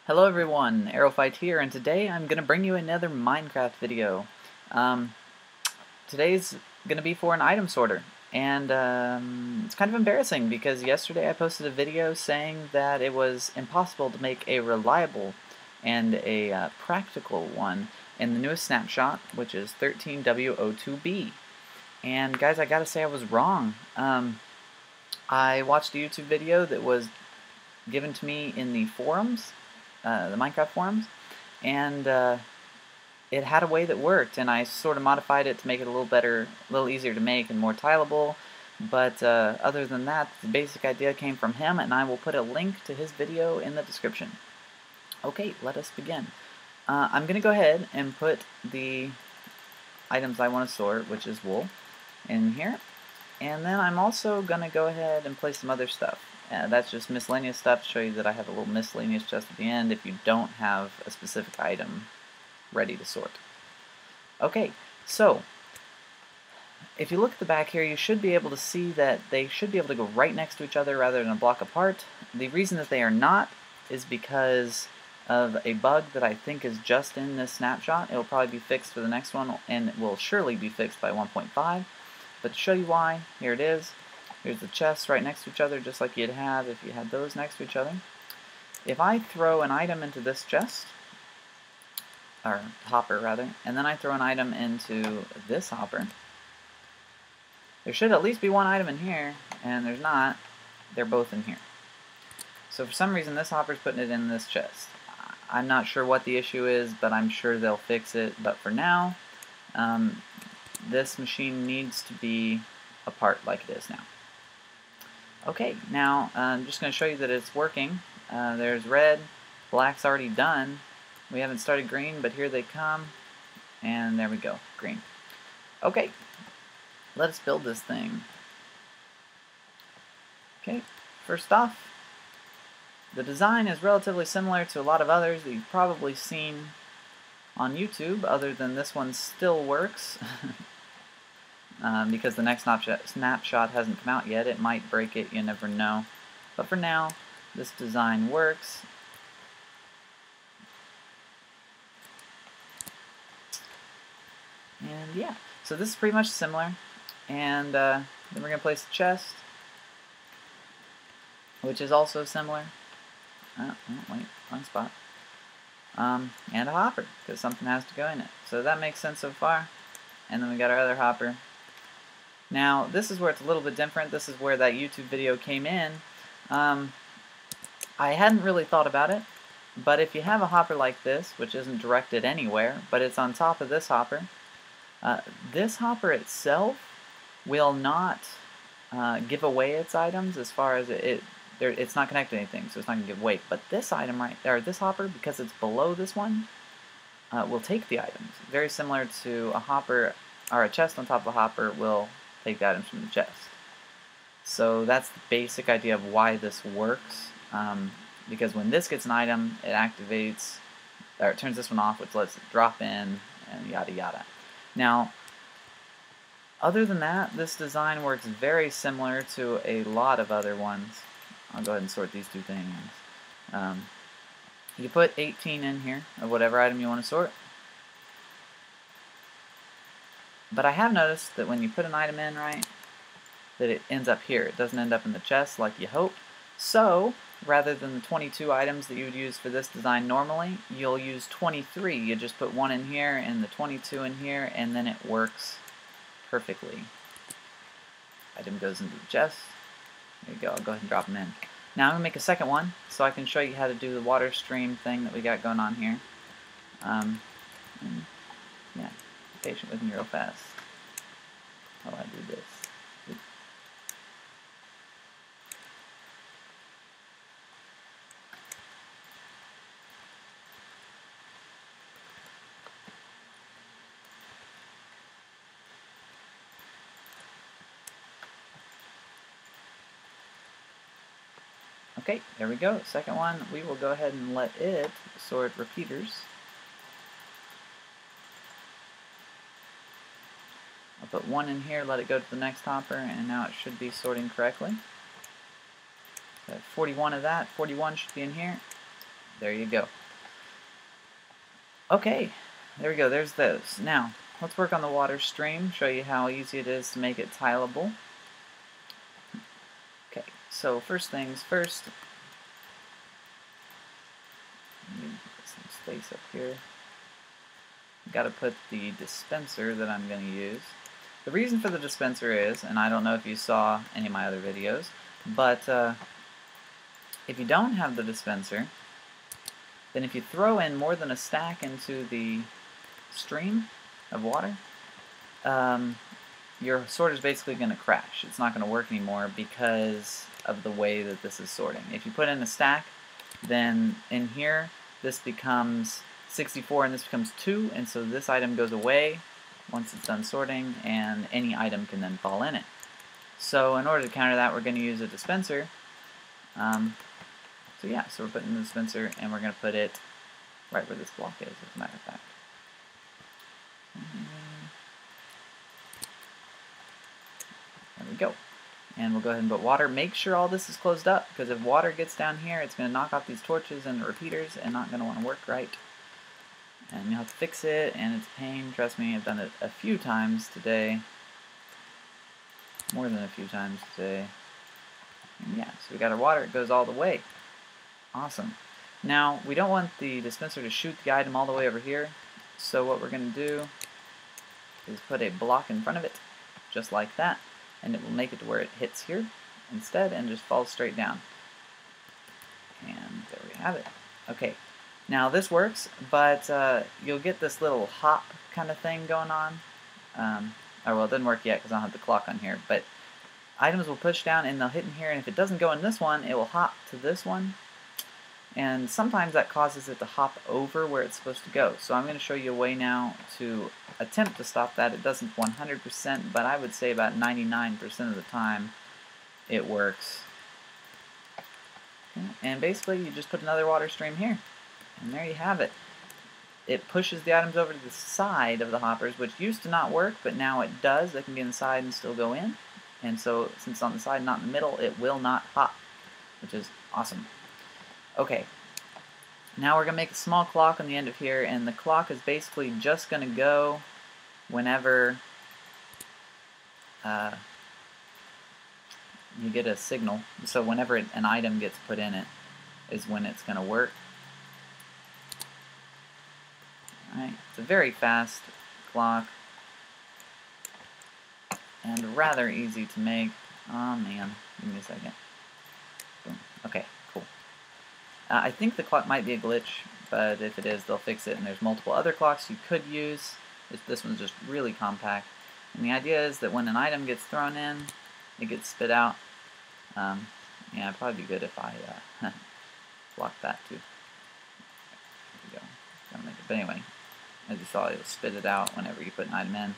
Hello everyone, Aerophite here, and today I'm going to bring you another Minecraft video. Um, Today's going to be for an item sorter, and it's kind of embarrassing because yesterday I posted a video saying that it was impossible to make a reliable and a practical one in the newest snapshot, which is 13W02B. And guys, I gotta say I was wrong. I watched a YouTube video that was given to me in the forums, the Minecraft forums, and it had a way that worked, and I sort of modified it to make it a little better, a little easier to make and more tileable. But other than that, the basic idea came from him, and I will put a link to his video in the description. Okay, let us begin. I'm going to go ahead and put the items I want to sort, which is wool, in here. And then I'm also going to go ahead and place some other stuff. That's just miscellaneous stuff to show you that I have a little miscellaneous chest at the end if you don't have a specific item ready to sort. Okay, so if you look at the back here, you should be able to see that they should be able to go right next to each other rather than a block apart. The reason that they are not is because of a bug that I think is just in this snapshot. It will probably be fixed for the next one, and it will surely be fixed by 1.5. But to show you why, here it is. Here's the chests right next to each other, just like you'd have if you had those next to each other. If I throw an item into this chest, or hopper rather, and then I throw an item into this hopper, there should at least be one item in here, and there's not. They're both in here. So for some reason this hopper's putting it in this chest. I'm not sure what the issue is, but I'm sure they'll fix it. But for now, this machine needs to be apart like it is now. Okay, now I'm just going to show you that it's working. There's red, black's already done. We haven't started green, but here they come. And there we go, green. Okay, let us build this thing. Okay, first off, the design is relatively similar to a lot of others that you've probably seen on YouTube, other than this one still works. Because the next snapshot hasn't come out yet. It might break it, you never know. But for now, this design works. And yeah, so this is pretty much similar. And then we're going to place the chest, which is also similar. Oh, wait, wrong spot. And a hopper, because something has to go in it. So that makes sense so far. And then we got our other hopper. Now, this is where it's a little bit different. This is where that YouTube video came in. I hadn't really thought about it, but if you have a hopper like this, which isn't directed anywhere, but it's on top of this hopper itself will not give away its items as far as it's not connected to anything, so it's not going to give weight. But this item right there, this hopper, because it's below this one, will take the items. Very similar to a hopper, or a chest on top of a hopper will take the items from the chest. So that's the basic idea of why this works, because when this gets an item, it activates, or it turns this one off, which lets it drop in, and yada yada. Now, other than that, this design works very similar to a lot of other ones. I'll go ahead and sort these two things. You put 18 in here, of whatever item you want to sort. But I have noticed that when you put an item in, right, that it ends up here. It doesn't end up in the chest like you hoped. So, rather than the 22 items that you would use for this design normally, you'll use 23. You just put one in here and the 22 in here, and then it works perfectly. Item goes into the chest. There you go. I'll go ahead and drop them in. Now I'm going to make a second one so I can show you how to do the water stream thing that we got going on here. Yeah. Patient with me real fast while I do this. Oops. Okay, there we go. Second one, we will go ahead and let it sort repeaters. I'll put one in here, let it go to the next hopper, and now it should be sorting correctly. So 41 of that, 41 should be in here. There you go. Okay, there we go. There's those. Now, let's work on the water stream, show you how easy it is to make it tileable. Okay, so first things first. Need some space up here. Got to put the dispenser that I'm going to use. The reason for the dispenser is, and I don't know if you saw any of my other videos, but if you don't have the dispenser, then if you throw in more than a stack into the stream of water, your sorter is basically going to crash. It's not going to work anymore because of the way that this is sorting. If you put in a stack, then in here this becomes 64 and this becomes 2, and so this item goes away once it's done sorting, and any item can then fall in it. So in order to counter that, we're going to use a dispenser. So yeah, so we're putting the dispenser, and we're going to put it right where this block is, as a matter of fact. There we go. And we'll go ahead and put water. Make sure all this is closed up, because if water gets down here, it's going to knock off these torches and the repeaters and not going to want to work right. And you'll have to fix it, and it's a pain. Trust me, I've done it a few times today. More than a few times today. And yeah, so we got our water. It goes all the way. Awesome. Now, we don't want the dispenser to shoot the item all the way over here. So what we're going to do is put a block in front of it, just like that. And it will make it to where it hits here instead and just falls straight down. And there we have it. Okay. Now this works, but you'll get this little hop kind of thing going on. Well, it didn't work yet because I don't have the clock on here, but items will push down and they'll hit in here, and if it doesn't go in this one, it will hop to this one. And sometimes that causes it to hop over where it's supposed to go. So I'm going to show you a way now to attempt to stop that. It doesn't 100%, but I would say about 99% of the time it works. Okay. And basically you just put another water stream here. And there you have it. It pushes the items over to the side of the hoppers, which used to not work, but now it does. They can be inside and still go in. And so, since it's on the side, not in the middle, it will not hop, which is awesome. Okay, now we're going to make a small clock on the end of here, and the clock is basically just going to go whenever you get a signal. So whenever an item gets put in it is when it's going to work. Alright, it's a very fast clock and rather easy to make. Oh man, give me a second. Boom. Okay, cool. I think the clock might be a glitch, but if it is, they'll fix it, and there's multiple other clocks you could use. This one's just really compact. And the idea is that when an item gets thrown in, it gets spit out. Yeah, it'd probably be good if I block that too. There we go. Gotta make it. But anyway, as you saw, it'll spit it out whenever you put an item in,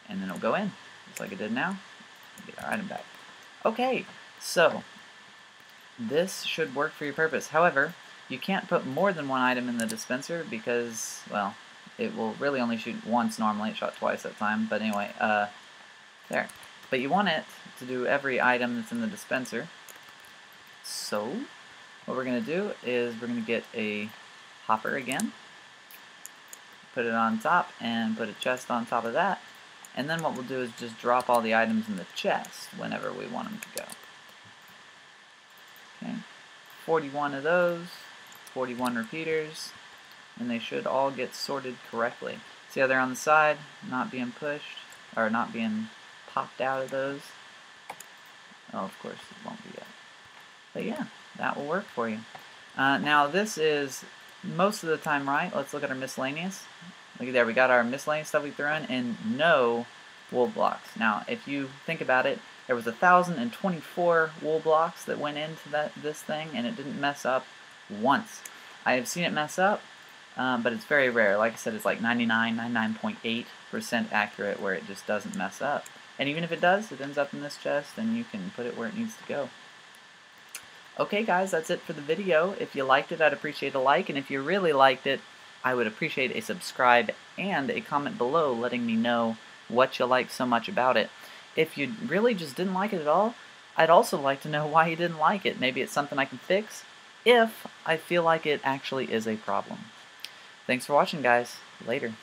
and then it'll go in, just like it did now. Get our item back. Okay, so this should work for your purpose. However, you can't put more than one item in the dispenser because, well, it will really only shoot once normally. It shot twice that time, but anyway, there. But you want it to do every item that's in the dispenser. So, what we're going to do is we're going to get a hopper again, put it on top, and put a chest on top of that. And then what we'll do is just drop all the items in the chest whenever we want them to go. Okay, 41 of those, 41 repeaters, and they should all get sorted correctly. See how they're on the side, not being pushed, or not being popped out of those? Oh, of course it won't be yet. But yeah, that will work for you. Now this is most of the time right. Let's look at our miscellaneous. Look at there, we got our miscellaneous stuff we threw in, and no wool blocks. Now, if you think about it, there was 1,024 wool blocks that went into this thing, and it didn't mess up once. I have seen it mess up, but it's very rare. Like I said, it's like 99.8% accurate where it just doesn't mess up. And even if it does, it ends up in this chest, and you can put it where it needs to go. Okay, guys, that's it for the video. If you liked it, I'd appreciate a like, and if you really liked it, I would appreciate a subscribe and a comment below letting me know what you like so much about it. If you really just didn't like it at all, I'd also like to know why you didn't like it. Maybe it's something I can fix, if I feel like it actually is a problem. Thanks for watching, guys. Later.